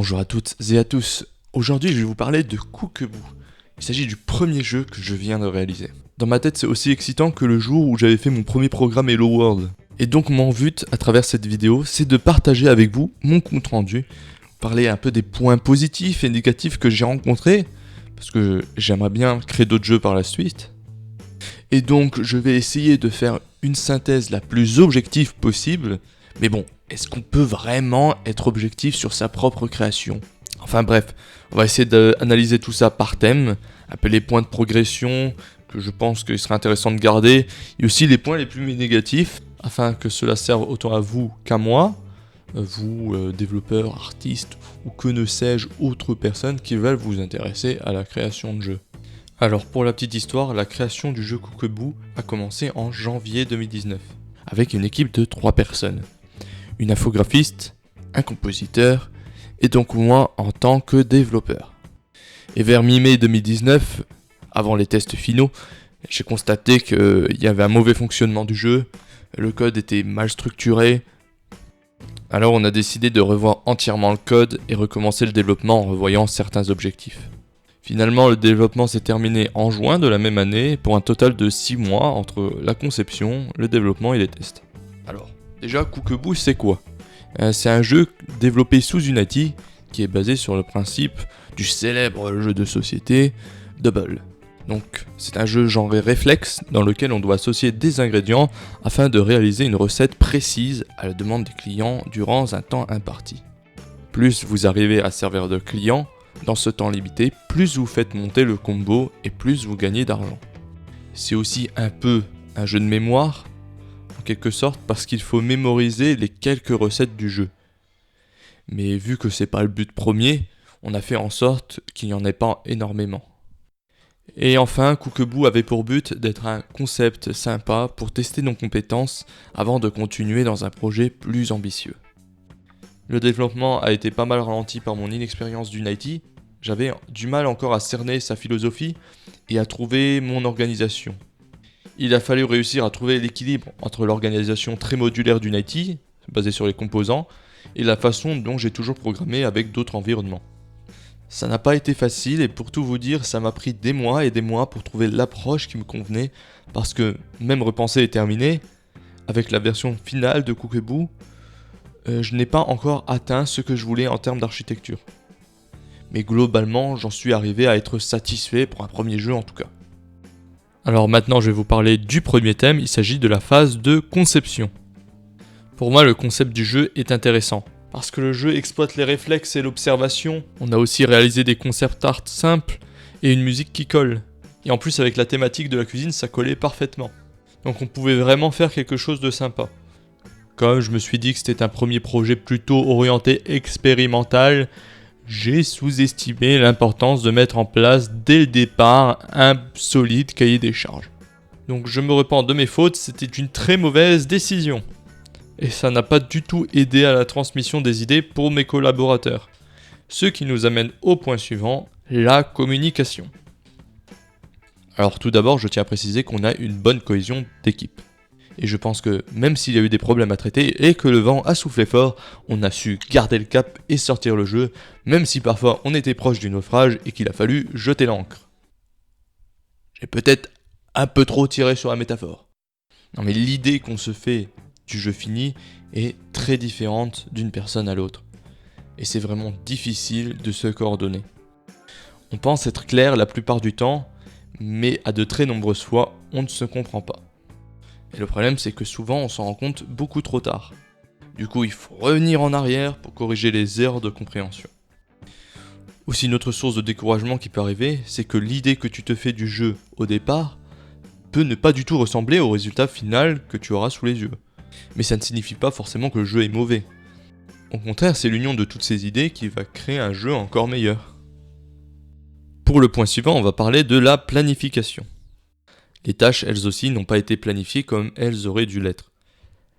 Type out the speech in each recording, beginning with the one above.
Bonjour à toutes et à tous. Aujourd'hui, je vais vous parler de Cookaboo. Il s'agit du premier jeu que je viens de réaliser. Dans ma tête, c'est aussi excitant que le jour où j'avais fait mon premier programme Hello World. Et donc mon but à travers cette vidéo, c'est de partager avec vous mon compte rendu, parler un peu des points positifs et négatifs que j'ai rencontrés, parce que j'aimerais bien créer d'autres jeux par la suite. Et donc je vais essayer de faire une synthèse la plus objective possible, mais bon, est-ce qu'on peut vraiment être objectif sur sa propre création ? Enfin bref, on va essayer d'analyser tout ça par thème, un peu les points de progression que je pense qu'il serait intéressant de garder, et aussi les points les plus négatifs, afin que cela serve autant à vous qu'à moi, vous développeurs, artistes, ou que ne sais-je, autres personnes qui veulent vous intéresser à la création de jeux. Alors pour la petite histoire, la création du jeu Cookaboo a commencé en janvier 2019, avec une équipe de 3 personnes. Une infographiste, un compositeur, et donc moi en tant que développeur. Et vers mi-mai 2019, avant les tests finaux, j'ai constaté qu'il y avait un mauvais fonctionnement du jeu, le code était mal structuré. Alors on a décidé de revoir entièrement le code et recommencer le développement en revoyant certains objectifs. Finalement, le développement s'est terminé en juin de la même année pour un total de 6 mois entre la conception, le développement et les tests. Alors, déjà, Cookaboo, c'est quoi ? C'est un jeu développé sous Unity qui est basé sur le principe du célèbre jeu de société Double. Donc, c'est un jeu genré réflexe dans lequel on doit associer des ingrédients afin de réaliser une recette précise à la demande des clients durant un temps imparti. Plus vous arrivez à servir de clients dans ce temps limité, plus vous faites monter le combo et plus vous gagnez d'argent. C'est aussi un peu un jeu de mémoire, en quelque sorte, parce qu'il faut mémoriser les quelques recettes du jeu. Mais vu que c'est pas le but premier, on a fait en sorte qu'il n'y en ait pas énormément. Et enfin, Cookaboo avait pour but d'être un concept sympa pour tester nos compétences avant de continuer dans un projet plus ambitieux. Le développement a été pas mal ralenti par mon inexpérience d'Unity, j'avais du mal encore à cerner sa philosophie et à trouver mon organisation. Il a fallu réussir à trouver l'équilibre entre l'organisation très modulaire d'Unity, basée sur les composants, et la façon dont j'ai toujours programmé avec d'autres environnements. Ça n'a pas été facile et pour tout vous dire, ça m'a pris des mois et des mois pour trouver l'approche qui me convenait, parce que même repensé et terminé, avec la version finale de Cookaboo, je n'ai pas encore atteint ce que je voulais en termes d'architecture. Mais globalement, j'en suis arrivé à être satisfait pour un premier jeu en tout cas. Alors maintenant, je vais vous parler du premier thème, il s'agit de la phase de conception. Pour moi, le concept du jeu est intéressant, parce que le jeu exploite les réflexes et l'observation. On a aussi réalisé des concept art simples et une musique qui colle. Et en plus, avec la thématique de la cuisine, ça collait parfaitement. Donc on pouvait vraiment faire quelque chose de sympa. Comme je me suis dit que c'était un premier projet plutôt orienté expérimental, j'ai sous-estimé l'importance de mettre en place dès le départ un solide cahier des charges. Donc je me repens de mes fautes, c'était une très mauvaise décision. Et ça n'a pas du tout aidé à la transmission des idées pour mes collaborateurs. Ce qui nous amène au point suivant, la communication. Alors tout d'abord, je tiens à préciser qu'on a une bonne cohésion d'équipe. Et je pense que même s'il y a eu des problèmes à traiter et que le vent a soufflé fort, on a su garder le cap et sortir le jeu, même si parfois on était proche du naufrage et qu'il a fallu jeter l'ancre. J'ai peut-être un peu trop tiré sur la métaphore. Non mais l'idée qu'on se fait du jeu fini est très différente d'une personne à l'autre. Et c'est vraiment difficile de se coordonner. On pense être clair la plupart du temps, mais à de très nombreuses fois, on ne se comprend pas. Et le problème, c'est que souvent, on s'en rend compte beaucoup trop tard. Du coup, il faut revenir en arrière pour corriger les erreurs de compréhension. Aussi, une autre source de découragement qui peut arriver, c'est que l'idée que tu te fais du jeu au départ peut ne pas du tout ressembler au résultat final que tu auras sous les yeux. Mais ça ne signifie pas forcément que le jeu est mauvais. Au contraire, c'est l'union de toutes ces idées qui va créer un jeu encore meilleur. Pour le point suivant, on va parler de la planification. Les tâches, elles aussi, n'ont pas été planifiées comme elles auraient dû l'être.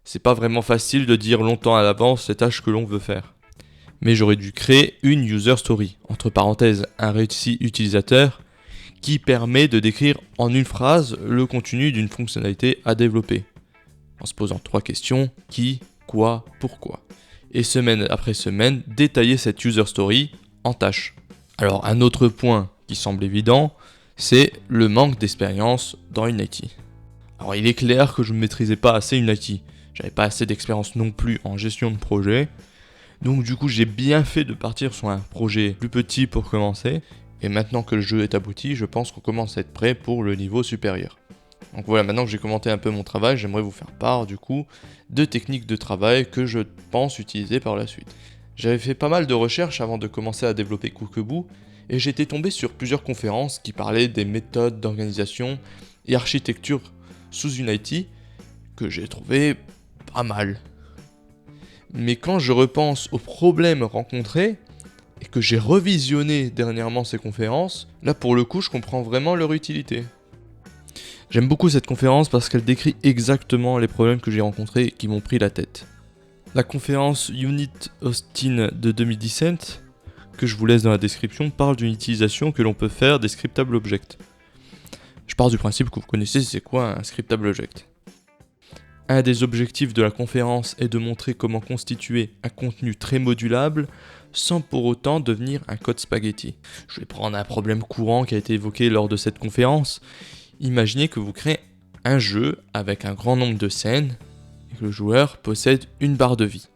C'est pas vraiment facile de dire longtemps à l'avance les tâches que l'on veut faire. Mais j'aurais dû créer une user story, entre parenthèses un récit utilisateur, qui permet de décrire en une phrase le contenu d'une fonctionnalité à développer. En se posant 3 questions, qui, quoi, pourquoi. et semaine après semaine détailler cette user story en tâches. Alors un autre point qui semble évident, c'est le manque d'expérience dans Unity. Alors il est clair que je ne maîtrisais pas assez Unity, j'avais pas assez d'expérience non plus en gestion de projet, donc du coup j'ai bien fait de partir sur un projet plus petit pour commencer, et maintenant que le jeu est abouti, je pense qu'on commence à être prêt pour le niveau supérieur. Donc voilà, maintenant que j'ai commenté un peu mon travail, j'aimerais vous faire part du coup de techniques de travail que je pense utiliser par la suite. J'avais fait pas mal de recherches avant de commencer à développer Cookaboo, et j'étais tombé sur plusieurs conférences qui parlaient des méthodes d'organisation et architecture sous Unity que j'ai trouvé pas mal. Mais quand je repense aux problèmes rencontrés et que j'ai revisionné dernièrement ces conférences, là pour le coup je comprends vraiment leur utilité. J'aime beaucoup cette conférence parce qu'elle décrit exactement les problèmes que j'ai rencontrés et qui m'ont pris la tête. La conférence Unit Austin de 2017, que je vous laisse dans la description, parle d'une utilisation que l'on peut faire des scriptable objects. Je pars du principe que vous connaissez c'est quoi un scriptable object. Un des objectifs de la conférence est de montrer comment constituer un contenu très modulable sans pour autant devenir un code spaghetti. Je vais prendre un problème courant qui a été évoqué lors de cette conférence. Imaginez que vous créez un jeu avec un grand nombre de scènes et que le joueur possède une barre de vie.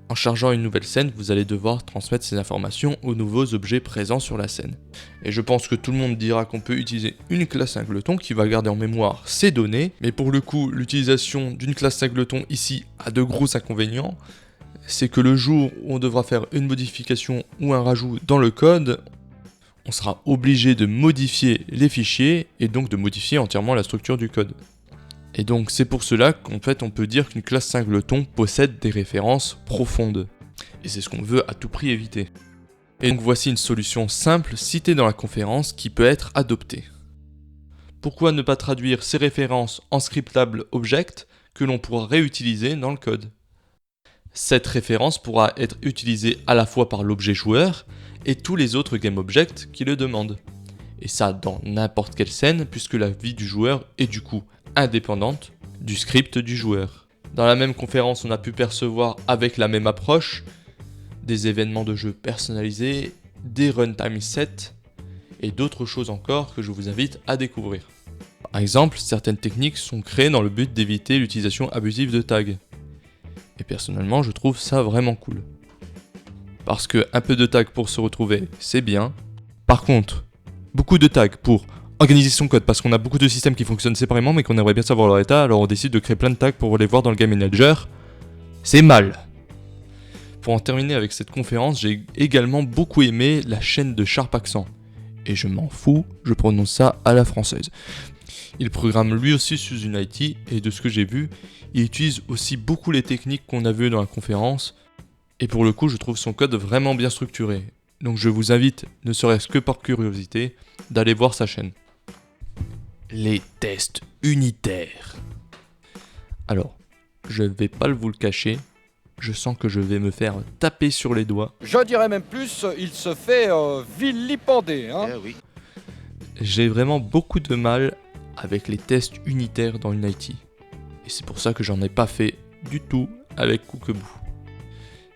En chargeant une nouvelle scène, vous allez devoir transmettre ces informations aux nouveaux objets présents sur la scène. Et je pense que tout le monde dira qu'on peut utiliser une classe singleton qui va garder en mémoire ces données, mais pour le coup, l'utilisation d'une classe singleton ici a de gros inconvénients. C'est que le jour où on devra faire une modification ou un rajout dans le code, on sera obligé de modifier les fichiers et donc de modifier entièrement la structure du code. Et donc c'est pour cela qu'en fait on peut dire qu'une classe singleton possède des références profondes. Et c'est ce qu'on veut à tout prix éviter. Et donc voici une solution simple citée dans la conférence qui peut être adoptée. Pourquoi ne pas traduire ces références en scriptable object que l'on pourra réutiliser dans le code ? Cette référence pourra être utilisée à la fois par l'objet joueur et tous les autres GameObjects qui le demandent. Et ça dans n'importe quelle scène puisque la vie du joueur est du coup indépendante du script du joueur. Dans la même conférence, on a pu percevoir avec la même approche des événements de jeu personnalisés, des runtime sets et d'autres choses encore que je vous invite à découvrir. Par exemple, certaines techniques sont créées dans le but d'éviter l'utilisation abusive de tags. Et personnellement, je trouve ça vraiment cool. Parce que un peu de tags pour se retrouver, c'est bien. Par contre, beaucoup de tags pour organiser son code, parce qu'on a beaucoup de systèmes qui fonctionnent séparément mais qu'on aimerait bien savoir leur état, alors on décide de créer plein de tags pour les voir dans le Game Manager. C'est mal. Pour en terminer avec cette conférence, j'ai également beaucoup aimé la chaîne de Sharp Accent. Et je m'en fous, je prononce ça à la française. Il programme lui aussi sous Unity, et de ce que j'ai vu, il utilise aussi beaucoup les techniques qu'on a vues dans la conférence, et pour le coup je trouve son code vraiment bien structuré. Donc je vous invite, ne serait-ce que par curiosité, d'aller voir sa chaîne. Les tests unitaires. Alors, je ne vais pas vous le cacher, je sens que je vais me faire taper sur les doigts. Je dirais même plus, il se fait vilipender. Hein. Oui. J'ai vraiment beaucoup de mal avec les tests unitaires dans Unity. Et c'est pour ça que j'en ai pas fait du tout avec Cookaboo.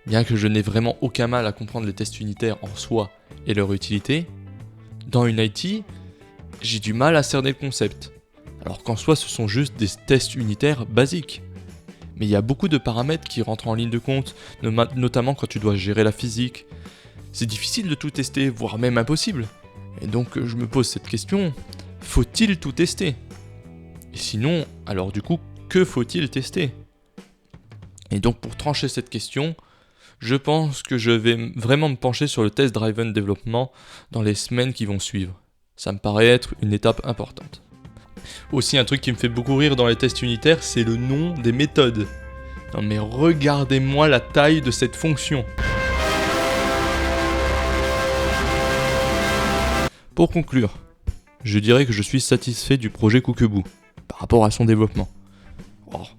Bien que je n'ai vraiment aucun mal à comprendre les tests unitaires en soi et leur utilité, dans Unity, j'ai du mal à cerner le concept. Alors qu'en soi, ce sont juste des tests unitaires basiques. Mais il y a beaucoup de paramètres qui rentrent en ligne de compte, notamment quand tu dois gérer la physique. C'est difficile de tout tester, voire même impossible. Et donc je me pose cette question, faut-il tout tester ? Et sinon, alors du coup, que faut-il tester ? Et donc pour trancher cette question, je pense que je vais vraiment me pencher sur le test driven développement dans les semaines qui vont suivre. Ça me paraît être une étape importante. Aussi un truc qui me fait beaucoup rire dans les tests unitaires, c'est le nom des méthodes. Non mais regardez-moi la taille de cette fonction. Pour conclure, je dirais que je suis satisfait du projet Cookaboo par rapport à son développement. Or,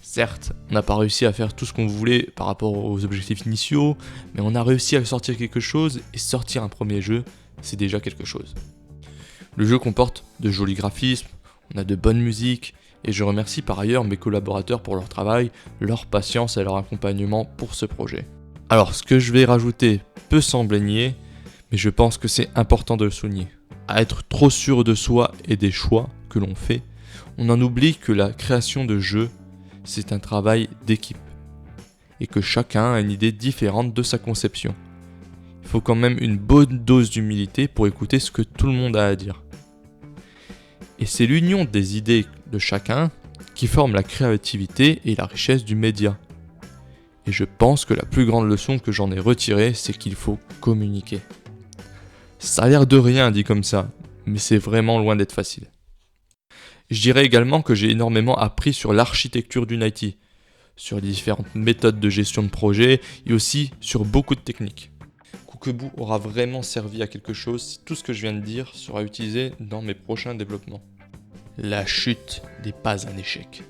certes, on n'a pas réussi à faire tout ce qu'on voulait par rapport aux objectifs initiaux, mais on a réussi à sortir quelque chose, et sortir un premier jeu, c'est déjà quelque chose. Le jeu comporte de jolis graphismes, on a de bonnes musiques, Et je remercie par ailleurs mes collaborateurs pour leur travail, leur patience et leur accompagnement pour ce projet. Alors, ce que je vais rajouter peut sembler niais, mais je pense que c'est important de le souligner. À être trop sûr de soi et des choix que l'on fait, on en oublie que la création de jeux, c'est un travail d'équipe. Et que chacun a une idée différente de sa conception. Il faut quand même une bonne dose d'humilité pour écouter ce que tout le monde a à dire. Et c'est l'union des idées de chacun qui forme la créativité et la richesse du média. Et je pense que la plus grande leçon que j'en ai retirée, c'est qu'il faut communiquer. Ça a l'air de rien dit comme ça, mais c'est vraiment loin d'être facile. Je dirais également que j'ai énormément appris sur l'architecture d'une IT, sur les différentes méthodes de gestion de projet et aussi sur beaucoup de techniques. Cookaboo aura vraiment servi à quelque chose si tout ce que je viens de dire sera utilisé dans mes prochains développements. La chute n'est pas un échec.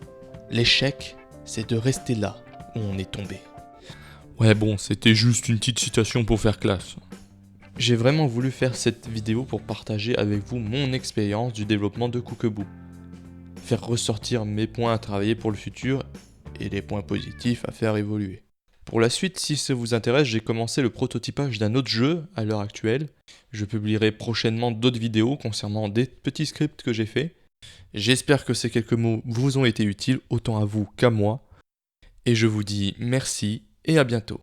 L'échec, c'est de rester là où on est tombé. Ouais bon, c'était juste une petite citation pour faire classe. J'ai vraiment voulu faire cette vidéo pour partager avec vous mon expérience du développement de Cookaboo. Faire ressortir mes points à travailler pour le futur et les points positifs à faire évoluer. Pour la suite, si ça vous intéresse, j'ai commencé le prototypage d'un autre jeu à l'heure actuelle. Je publierai prochainement d'autres vidéos concernant des petits scripts que j'ai faits. J'espère que ces quelques mots vous ont été utiles autant à vous qu'à moi. Et je vous dis merci et à bientôt.